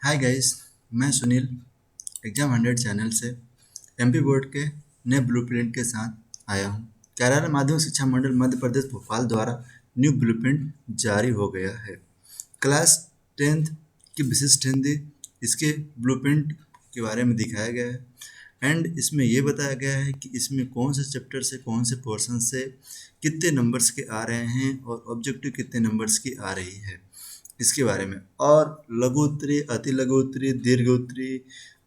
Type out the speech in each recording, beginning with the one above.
Hi guys, मैं Sunil exam 100 channel से MP board के नए ब्लूप्रिंट के साथ आया हूँ। कैराना माध्यमिक शिक्षा मंडल मध्य प्रदेश भोपाल द्वारा न्यू ब्लूप्रिंट जारी हो गया है। क्लास 10th की विशिष्ट हिंदी इसके ब्लूप्रिंट के बारे में दिखाया गया है एंड इसमें ये बताया गया है कि इसमें कौन से चैप्टर से कौन से पोर्शन से कितने नंबर्स के आ रहे हैं और ऑब्जेक्टिव कितने नंबर्स की आ रही है इसके बारे में। और लघु उत्तरी, अति लघु उत्तरी, दीर्घ उत्तरी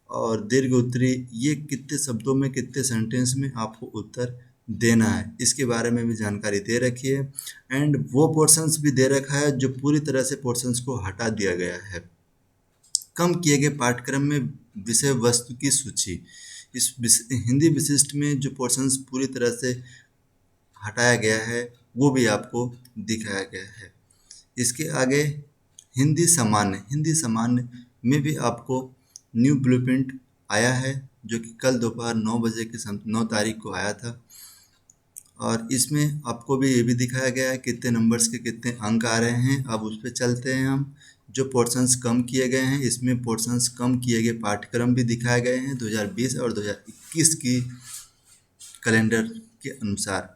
और दीर्घ उत्तरी ये कितने शब्दों में कितने सेंटेंस में आपको उत्तर देना है इसके बारे में भी जानकारी दे रखी है एंड वो पोर्शंस भी दे रखा है जो पूरी तरह से पोर्शंस को हटा दिया गया है। कम किए गए पाठ्यक्रम में विषय वस्तु की सूची, हिंदी विशिष्ट में जो पोर्शंस पूरी तरह से हटाया गया है वो भी आपको दिखाया गया है। इसके आगे हिंदी सामान्य में भी आपको न्यू ब्लूप्रिंट आया है जो कि कल दोपहर 9 बजे के 9 तारीख को आया था। और इसमें आपको भी ये भी दिखाया गया है कितने नंबर्स के कितने अंक आ रहे हैं। अब उस पर चलते हैं हम। जो पोर्शंस कम किए गए हैं इसमें पोर्शंस कम किए गए पाठ्यक्रम भी दिखाए गए हैं 2020 और 2021 की कैलेंडर के अनुसार।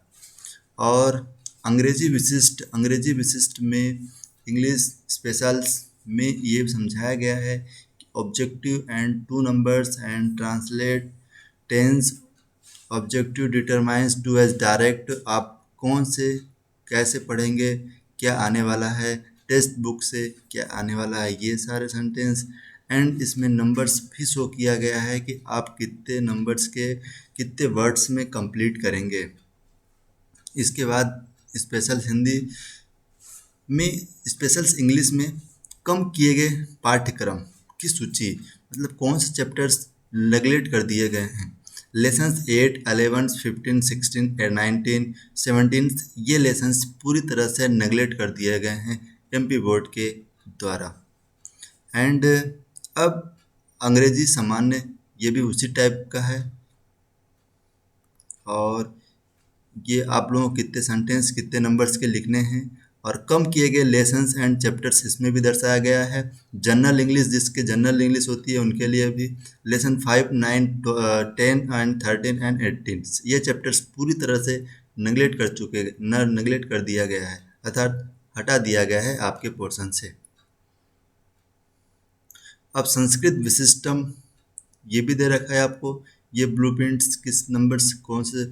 और अंग्रेजी विशिष्ट में इंग्लिश स्पेशल्स में ये समझाया गया है कि objective and to numbers and translate tense objective determines to as direct. आप कौन से कैसे पढ़ेंगे, क्या आने वाला है टेक्स्ट बुक से, क्या आने वाला है, ये सारे सेंटेंस। एंड इसमें नंबर्स भी शो किया गया है कि आप कितने नंबर्स के कितने वर्ड्स में कंप्लीट करेंगे। इसके बाद स्पेशल हिंदी में स्पेशल्स इंग्लिश में कम किए गए पाठ्यक्रम की सूची, मतलब कौन से चैप्टर्स नेगलेक्ट कर दिए गए हैं। लेसन्स 8, 11, 15, 16, 19, 17 ये लेसन्स पूरी तरह से नेगलेक्ट कर दिए गए हैं एमपी बोर्ड के द्वारा। एंड अब अंग्रेजी सामान्य ये भी उसी टाइप का है। और ये आप लोगों को कितने सेंटेंस कितने नंबर्स के लिखने हैं और कम किए गए लेसन्स एंड चैप्टर्स इसमें भी दर्शाया गया है। जनरल इंग्लिश, जिसके जनरल इंग्लिश होती है उनके लिए भी लेसन 5, 9, 10 एंड 13 एंड 18 ये चैप्टर्स पूरी तरह से नेगलेक्ट कर दिया गया है, अर्थात हटा दिया गया है आपके पोर्शन से। अब संस्कृत विशिष्टम ये भी दे रखा है आपको, ये ब्लूप्रिंट्स किस नंबर्स कौन से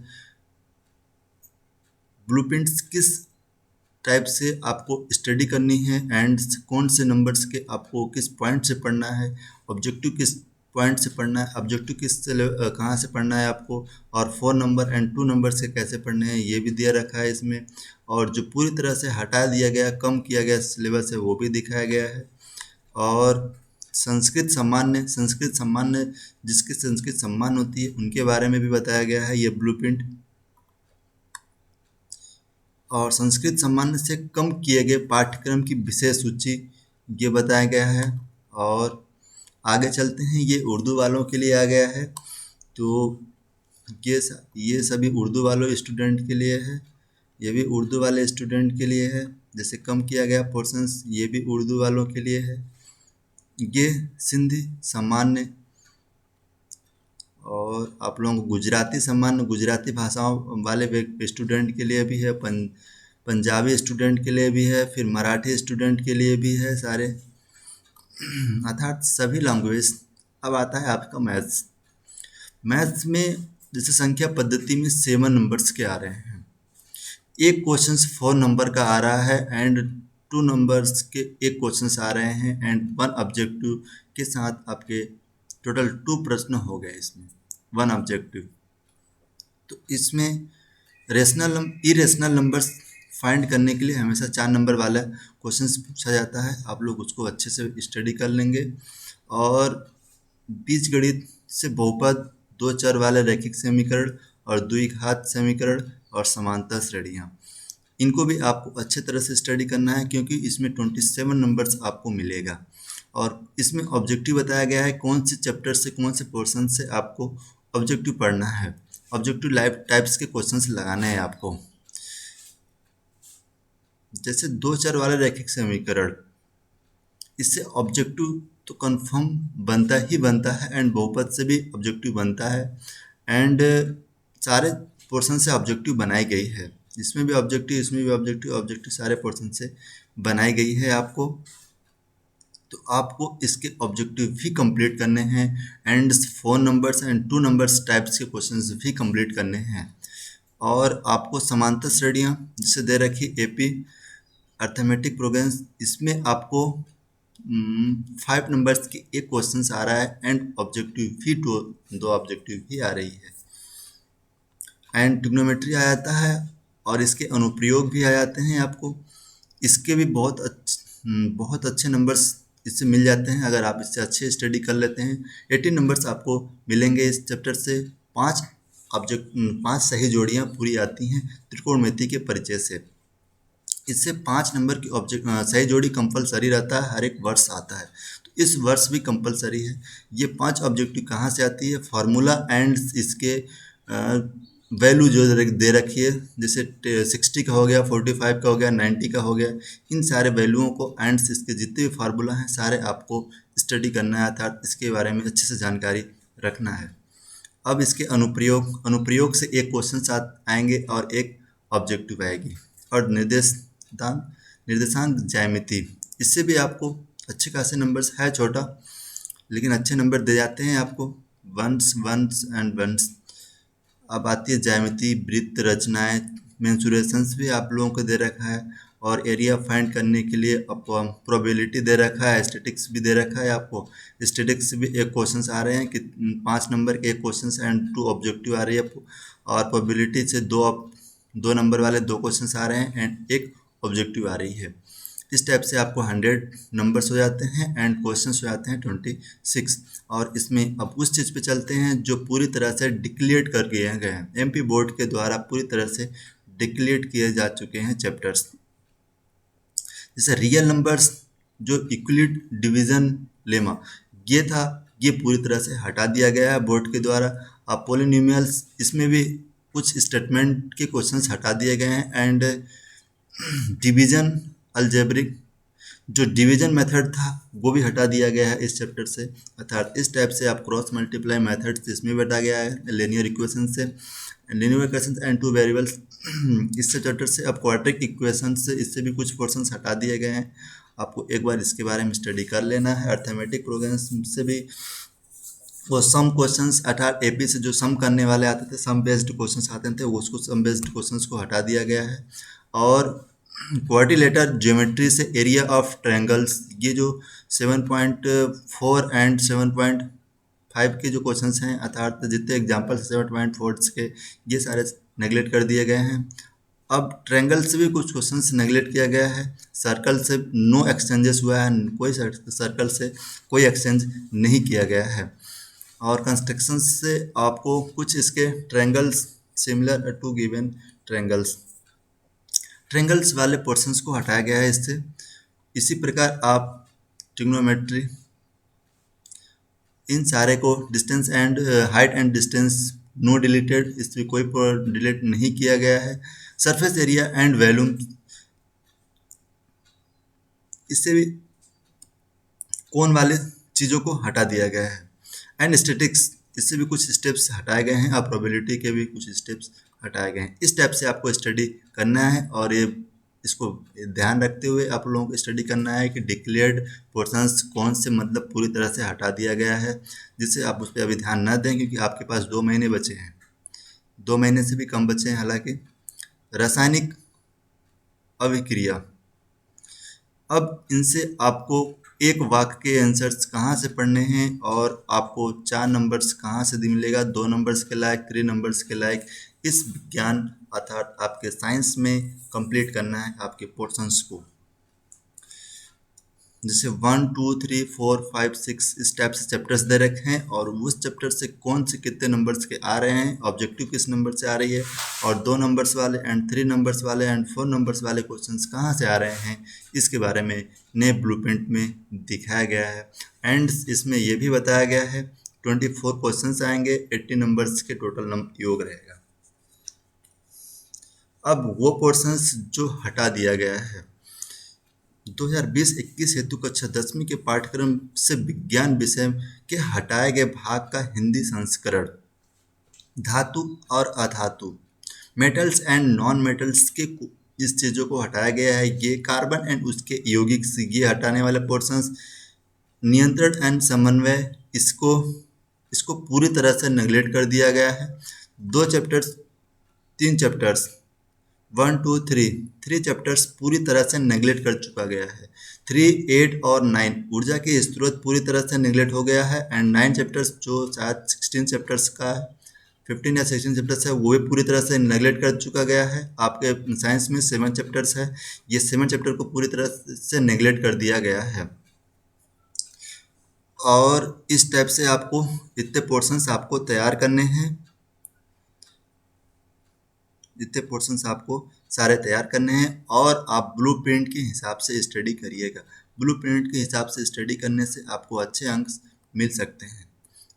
ब्लूप्रिंट्स किस टाइप से आपको स्टडी करनी है एंड कौन से नंबर्स के आपको किस पॉइंट से पढ़ना है, ऑब्जेक्टिव किस पॉइंट से पढ़ना है, ऑब्जेक्टिव किस से कहाँ से पढ़ना है आपको, और 4 नंबर एंड 2 नंबर से कैसे पढ़ने हैं ये भी दिया रखा है इसमें। और जो पूरी तरह से हटा दिया गया कम किया गया सिलेबस है वो भी दिखाया गया है। और संस्कृत सामान्य जिसकी संस्कृत सम्मान होती है उनके बारे में भी बताया गया है ये ब्लूप्रिंट। और संस्कृत सामान्य से कम किए गए पाठ्यक्रम की विषय सूची ये बताया गया है। और आगे चलते हैं, ये उर्दू वालों के लिए आ गया है। तो ये सभी उर्दू वालों स्टूडेंट के लिए है, ये भी उर्दू वाले स्टूडेंट के लिए है। जैसे कम किया गया पोर्शंस ये भी उर्दू वालों के लिए है। ये सिंधी सामान्य और आप लोगों को गुजराती सामान्य गुजराती भाषाओं वाले स्टूडेंट के लिए भी है, पंजाबी स्टूडेंट के लिए भी है, फिर मराठी स्टूडेंट के लिए भी है सारे, अर्थात सभी लैंग्वेज। अब आता है आपका मैथ्स में जैसे संख्या पद्धति में 7 नंबर्स के आ रहे हैं। एक क्वेश्चन 4 नंबर का आ रहा है एंड 2 नंबर्स के एक क्वेश्चन आ रहे हैं एंड 1 ऑब्जेक्टिव के साथ आपके टोटल 2 प्रश्न हो गए इसमें 1 ऑब्जेक्टिव। तो इसमें इरेशनल नंबर्स फाइंड करने के लिए हमेशा 4 नंबर वाला क्वेश्चंस पूछा जाता है, आप लोग उसको अच्छे से स्टडी कर लेंगे। और बीजगणित से बहुपद, 2 चर वाले रैखिक समीकरण और द्विघात समीकरण और समांतर श्रेणियाँ, इनको भी आपको अच्छे तरह से स्टडी करना है क्योंकि इसमें 27 नंबर्स आपको मिलेगा। और इसमें ऑब्जेक्टिव बताया गया है कौन से चैप्टर से कौन से पोर्शन से आपको ऑब्जेक्टिव पढ़ना है, ऑब्जेक्टिव लाइफ टाइप्स के क्वेश्चंस लगाने हैं आपको। जैसे 2 चर वाले रैखिक समीकरण, इससे ऑब्जेक्टिव तो कंफर्म बनता ही बनता है, एंड बहुपद से भी ऑब्जेक्टिव बनता है, एंड सारे पोर्शन से ऑब्जेक्टिव बनाई गई है। इसमें भी ऑब्जेक्टिव, इसमें भी ऑब्जेक्टिव, ऑब्जेक्टिव सारे पोर्शन से बनाई गई है आपको। तो आपको इसके ऑब्जेक्टिव भी कंप्लीट करने हैं, and 4 numbers and 2 numbers types के क्वेश्चंस भी कंप्लीट करने हैं। और आपको समांतर श्रेणियाँ जिसे दे रखी एपी अर्थमेटिक प्रोग्राम्स, इसमें आपको 5 नंबर्स की एक क्वेश्चन आ रहा है, एंड ऑब्जेक्टिव भी दो ऑब्जेक्टिव भी आ रही है, एंड ट्रिग्नोमेट्री आ जाता है, और इसके अनुप्रयोग भी आ जाते हैं आपको। इसके भी बहुत अच्छे नंबर्स इससे मिल जाते हैं अगर आप इससे अच्छे स्टडी कर लेते हैं। 18 नंबर्स आपको मिलेंगे इस चैप्टर से। 5 सही जोड़ियाँ पूरी आती हैं त्रिकोणमिति के परिचय से। इससे 5 नंबर की सही जोड़ी कंपलसरी रहता है, हर एक वर्ष आता है, तो इस वर्ष भी कंपलसरी है। ये 5 ऑब्जेक्टिव कहाँ से आती है? फार्मूला एंड इसके वैल्यू जो दे रखी है, जैसे 60 का हो गया, 45 का हो गया, 90 का हो गया, इन सारे वैल्यूओं को एंड इसके जितने भी फार्मूला हैं सारे आपको स्टडी करना है, अर्थात इसके बारे में अच्छे से जानकारी रखना है। अब इसके अनुप्रयोग से एक क्वेश्चन आएंगे और एक ऑब्जेक्टिव आएगी। और निर्देशांक ज्यामिति, इससे भी आपको अच्छे खासे नंबर्स है, छोटा लेकिन अच्छे नंबर दे जाते हैं आपको, वंस वंस एंड वंस। अब आती है ज्यामिति, वृत्त रचनाएं, मेंसुरेशंस भी आप लोगों को दे रखा है, और एरिया फाइंड करने के लिए आपको प्रोबेबिलिटी दे रखा है, स्टैटिक्स भी दे रखा है आपको। स्टैटिक्स से भी एक क्वेश्चंस आ रहे हैं कि 5 नंबर के एक क्वेश्चंस एंड 2 ऑब्जेक्टिव आ रही है, और प्रोबेबिलिटी से 2 नंबर वाले 2 क्वेश्चंस आ रहे हैं एंड एक ऑब्जेक्टिव आ रही है। इस टाइप से आपको 100 नंबर्स हो जाते हैं एंड क्वेश्चंस हो जाते हैं 26। और इसमें अब उस चीज़ पे चलते हैं जो पूरी तरह से डिक्लेयर कर दिए गए हैं, एमपी बोर्ड के द्वारा पूरी तरह से डिक्लेयर किए जा चुके हैं चैप्टर्स। जैसे रियल नंबर्स, जो इक्विलिड डिवीजन लेमा ये था, ये पूरी तरह से हटा दिया गया है बोर्ड के द्वारा। अब पोलिनोमियल्स, इसमें भी कुछ स्टेटमेंट के क्वेश्चंस हटा दिए गए हैं, एंड डिवीजन अलजेब्रिक जो डिवीजन मेथड था वो भी हटा दिया गया है इस चैप्टर से। अर्थात इस टाइप से आप क्रॉस मल्टीप्लाई मेथड इसमें भी हटा गया है, लीनियर इक्वेशन से, लीनियर इक्वेशन एंड 2 वेरिएबल्स इससे चैप्टर से। अब क्वाड्रेटिक इक्वेशन से, इससे भी कुछ पोर्शंस हटा दिए गए हैं, आपको एक बार इसके बारे में स्टडी कर लेना है। अर्थमेटिक प्रोग्राम्स से भी वो सम क्वेश्चंस, अर्थात एपी से जो सम करने वाले आते थे, सम बेस्ड क्वेश्चंस आते थे, वो उसको सम बेस्ड क्वेश्चंस को हटा दिया गया है। और क्वाड्रिलेटरल ज्योमेट्री से एरिया ऑफ ट्रायंगल्स, ये जो 7.4 एंड 7.5 के जो क्वेश्चंस हैं, अर्थात जितने एग्जाम्पल 7.4 के, ये सारे नेगलेक्ट कर दिए गए हैं। अब ट्रायंगल से भी कुछ क्वेश्चंस नेगलेक्ट किया गया है। सर्कल से नो एक्सचेंजेस हुआ है, कोई सर्कल से कोई एक्सचेंज नहीं किया गया है। और कंस्ट्रक्शन से आपको कुछ इसके triangles similar to given triangles वाले पोर्शंस को हटाया गया है इससे। इसी प्रकार आप ट्रिग्नोमेट्री, इन सारे को distance and height and distance no deleted, इसमें कोई डिलीट नहीं किया गया है। सरफेस एरिया एंड वॉल्यूम, इससे भी कोन वाले चीज़ों को हटा दिया गया है। एंड स्टैटिक्स, इससे भी कुछ स्टेप्स हटाए गए हैं, और प्रोबेबिलिटी के भी कुछ स्टेप्स हटाए गए हैं। इस टाइप से आपको स्टडी करना है, और ये इसको ध्यान रखते हुए आप लोगों को स्टडी करना है कि डिक्लेयर्ड पोर्शंस कौन से मतलब पूरी तरह से हटा दिया गया है, जिससे आप उस पर अभी ध्यान ना दें, क्योंकि आपके पास 2 महीने बचे हैं, 2 महीने से भी कम बचे हैं हालांकि। रासायनिक अभिक्रिया, अब इनसे आपको एक वाक्य के आंसर्स कहाँ से पढ़ने हैं, और आपको 4 नंबर्स कहाँ से मिलेगा, 2 नंबर्स के लायक, 3 नंबर्स के लायक, इस विज्ञान अर्थात आपके साइंस में कंप्लीट करना है आपके पोर्शंस को। जैसे 1, 2, 3, 4, 5, 6 इस टाइप से चैप्टर्स दे रखे हैं, और उस चैप्टर से कौन से कितने नंबर्स के आ रहे हैं, ऑब्जेक्टिव किस नंबर से आ रही है, और 2 नंबर्स वाले एंड 3 नंबर्स वाले एंड 4 नंबर्स वाले क्वेश्चंस कहाँ से आ रहे हैं, इसके बारे में नए ब्लूप्रिंट में दिखाया गया है। एंड इसमें यह भी बताया गया है 24 क्वेश्चंस आएंगे, 80 नंबर्स के टोटल योग रहेगा। अब वो पोर्शंस जो हटा दिया गया है, 2020-21 हेतु कक्षा 10वीं के पाठ्यक्रम से विज्ञान विषय के हटाए गए भाग का हिंदी संस्करण। धातु और अधातु, मेटल्स एंड नॉन मेटल्स के इस चीज़ों को हटाया गया है। ये कार्बन एंड उसके यौगिक, ये हटाने वाले पोर्शंस। नियंत्रण एंड समन्वय, इसको इसको पूरी तरह से नेगलेक्ट कर दिया गया है। 2 चैप्टर्स, 3 चैप्टर्स, 1, 2, 3, 3 चैप्टर्स पूरी तरह से नेगलेक्ट कर चुका गया है। 3, 8 और 9 ऊर्जा के स्रोत पूरी तरह से नेगलेक्ट हो गया है। एंड 9 चैप्टर्स जो शायद 16 चैप्टर्स का है, 15 या 16 चैप्टर्स है, वो भी पूरी तरह से नेगलेक्ट कर चुका गया है। आपके साइंस में 7 चैप्टर्स है, ये 7 चैप्टर को पूरी तरह से नेगलेक्ट कर दिया गया है। और इस टाइप से आपको इतने पोर्शंस आपको तैयार करने हैं, जितने पोर्शंस आपको सारे तैयार करने हैं। और आप ब्लूप्रिंट के हिसाब से स्टडी करिएगा। ब्लूप्रिंट के हिसाब से स्टडी करने से आपको अच्छे अंक मिल सकते हैं,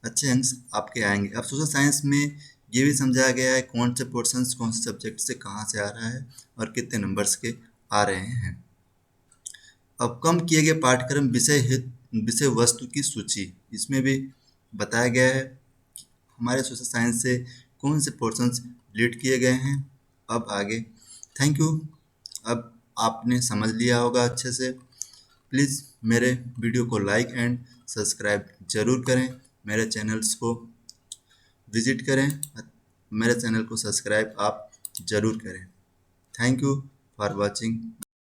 अच्छे अंक आपके आएंगे। अब सोशल साइंस में ये भी समझाया गया है कौन से पोर्शंस कौन से सब्जेक्ट से कहाँ से आ रहा है और कितने नंबर्स के आ रहे हैं। अब कम किए गए पाठ्यक्रम विषय वस्तु की सूची, इसमें भी बताया गया है कि हमारे सोशल साइंस से कौन से पोर्शंस डिलीट किए गए हैं। अब आगे, थैंक यू। अब आपने समझ लिया होगा अच्छे से। प्लीज़ मेरे वीडियो को लाइक एंड सब्सक्राइब ज़रूर करें, मेरे चैनल्स को विजिट करें, मेरे चैनल को सब्सक्राइब आप ज़रूर करें। Thank you for watching.